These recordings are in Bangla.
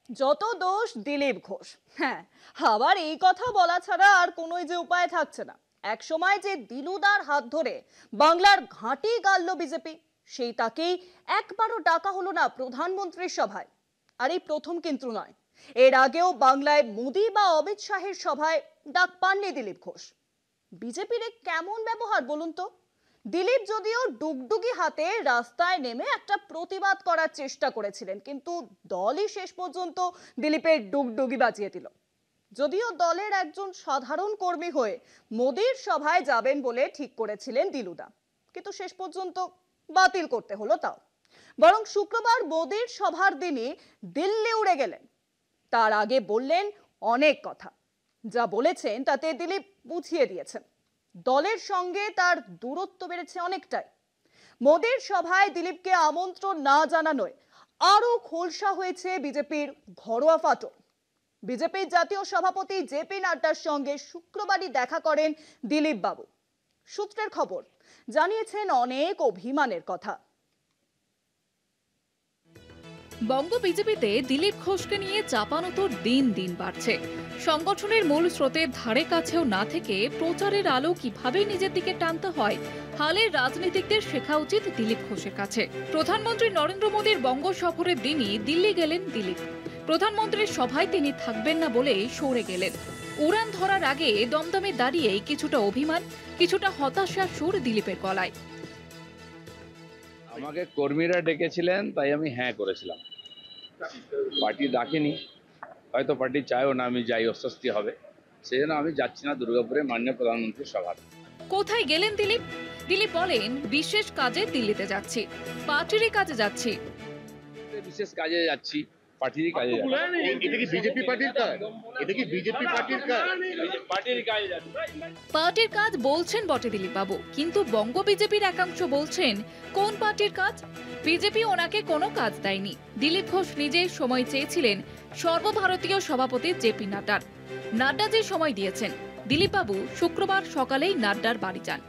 যত দোষ দিলীপ ঘোষ। হ্যাঁ, আবার এই কথা বলা ছাড়া আর কোনোই যে উপায় থাকছে না। এক সময় যে দিলুদার হাত ধরে বাংলার ঘাঁটি গাড়ল বিজেপি, সেই তাকেই একবারও ডাকা হলো না প্রধানমন্ত্রীর সভায়। আর এই প্রথম কিন্তু নয়, এর আগেও বাংলায় মোদি বা অমিত শাহের সভায় ডাক পাননি দিলীপ ঘোষ। বিজেপির এ কেমন ব্যবহার বলুন তো? দিলীপ যদিও ডুগডুগি হাতে রাস্তায় নেমে একটা প্রতিবাদ করার চেষ্টা করেছিলেন, কিন্তু দলই শেষ পর্যন্ত দিলীপের ডুগডুগি বাজিয়ে দিল। যদিও দলের একজন সাধারণ কর্মী হয়ে মোদির সভায় যাবেন বলে ঠিক করেছিলেন দিলুদা, কিন্তু শেষ পর্যন্ত বাতিল করতে হলো তাও। বরং শুক্রবার মোদির সভার দিনই দিল্লি উড়ে গেলেন। তার আগে বললেন অনেক কথা, যা বলেছেন তাতে দিলীপ বুঝিয়ে দিয়েছেন দলের সঙ্গে তার দূরত্ব বেড়েছে অনেকটাই। মোদির সভায় দিলীপকে আমন্ত্রণ না জানানোয় আরো খোলসা হয়েছে বিজেপির ঘরোয়া ফাটল। বিজেপির জাতীয় সভাপতি জেপি নাড্ডার সঙ্গে শুক্রবারই দেখা করেন দিলীপ বাবু। সূত্রের খবর, জানিয়েছেন অনেক অভিমানের কথা। বঙ্গ বিজেপিতে দিলীপ ঘোষকে নিয়ে চাপানোতর দিন দিন বাড়ছে। সংগঠনের মূল স্রোতের ধারে কাছেও না থেকে প্রচারের আলো কিভাবে নিজের দিকে টানতে হয়, হালের রাজনীতিকদের শেখা উচিত দিলীপ ঘোষের কাছে। প্রধানমন্ত্রী নরেন্দ্র মোদীর বঙ্গ সফরের দিনই দিল্লি গেলেন দিলীপ। প্রধানমন্ত্রীর সভায় তিনি থাকবেন না বলে সরে গেলেন। উড়ান ধরার আগে দমদমে দাঁড়িয়ে কিছুটা অভিমান, কিছুটা হতাশার সুর দিলীপের গলায়। আমাকে কর্মীরা ডেকেছিলেন, তাই আমি হ্যাঁ করেছিলাম। পার্টি ডাকেনি, হয়তো পার্টি চায়ও না আমি যাই, অস্বস্তি হবে, সেই জন্য আমি যাচ্ছি না দুর্গাপুরে মাননীয় প্রধানমন্ত্রীর সভায়। কোথায় গেলেন দিলীপ? দিলীপ বলেন, বিশেষ কাজে দিল্লিতে যাচ্ছি, পার্টিরই কাজে যাচ্ছি। বিশেষ কাজে যাচ্ছি, পার্টিরই কাজে যাচ্ছি। এটা কি বিজেপি পার্টির কাজ? এটা কি বিজেপি পার্টির কাজ? পার্টির কাজে যাচ্ছি। পার্টির কাজ বলছেন বটে দিলীপ বাবু, কিন্তু বঙ্গ বিজেপির একাংশ বলছেন কোন পার্টির কাজ? বিজেপি ওনাকে কোনো কাজ দেয়নি। দিলীপ ঘোষ নিজে সময় চেয়েছিলেন সর্বভারতীয় সভাপতি জেপি নাড্ডার। নাড্ডা যে সময় দিয়েছেন, দিলীপ বাবু শুক্রবার সকালেই নাড্ডার বাড়ি যান,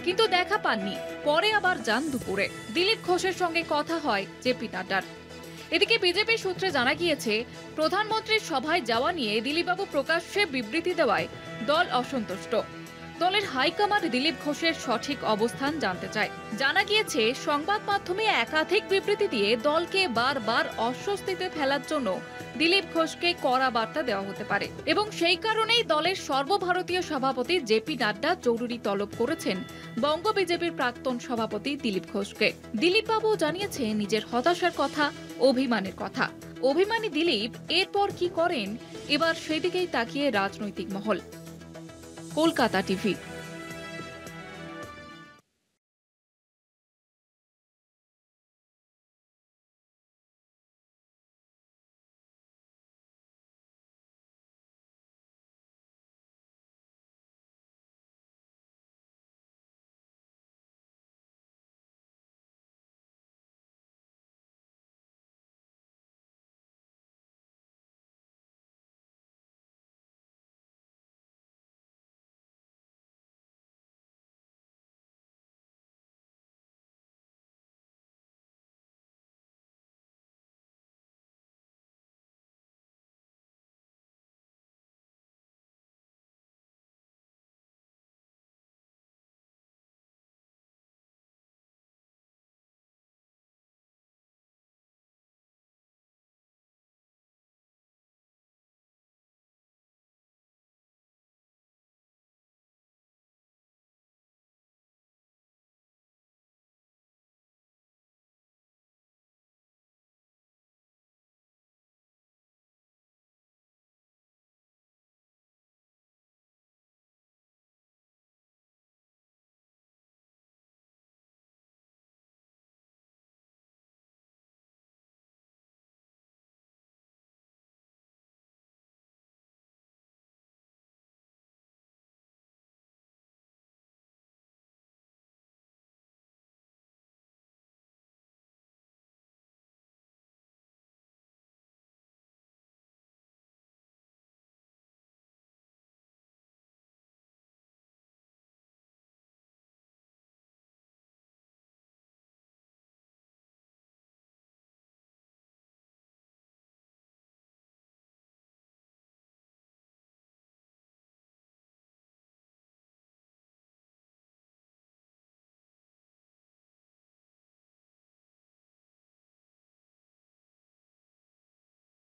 কিন্তু দেখা পাননি। পরে আবার যান দুপুরে। দিলীপ ঘোষের সঙ্গে কথা হয় জেপি নাড্ডার। এদিকে বিজেপি সূত্রে জানা গিয়েছে, প্রধানমন্ত্রীর সভায় যাওয়া নিয়ে দিলীপবাবু প্রকাশ্যে বিবৃতি দেওয়ায় দল অসন্তুষ্ট। দলের হাইকমান্ড দিলীপ ঘোষের সঠিক অবস্থান জানতে চায়। জানা গিয়েছে, সংবাদ মাধ্যমে একাধিক বিবৃতি দিয়ে দলকে বারবার অস্বস্তিতে ফেলার জন্য দিলীপ ঘোষকে কড়া বার্তা দেওয়া হতে পারে, এবং সেই কারণেই দলের সর্বভারতীয় সভাপতি জেপি নাড্ডা জরুরি তলব করেছেন বঙ্গ বিজেপির প্রাক্তন সভাপতি দিলীপ ঘোষকে। দিলীপবাবু জানিয়েছে নিজের হতাশার কথা, অভিমানের কথা। অভিমানী দিলীপ এরপর কি করেন, এবার সেদিকেই তাকিয়ে রাজনৈতিক মহল। কলকাতা টিভি।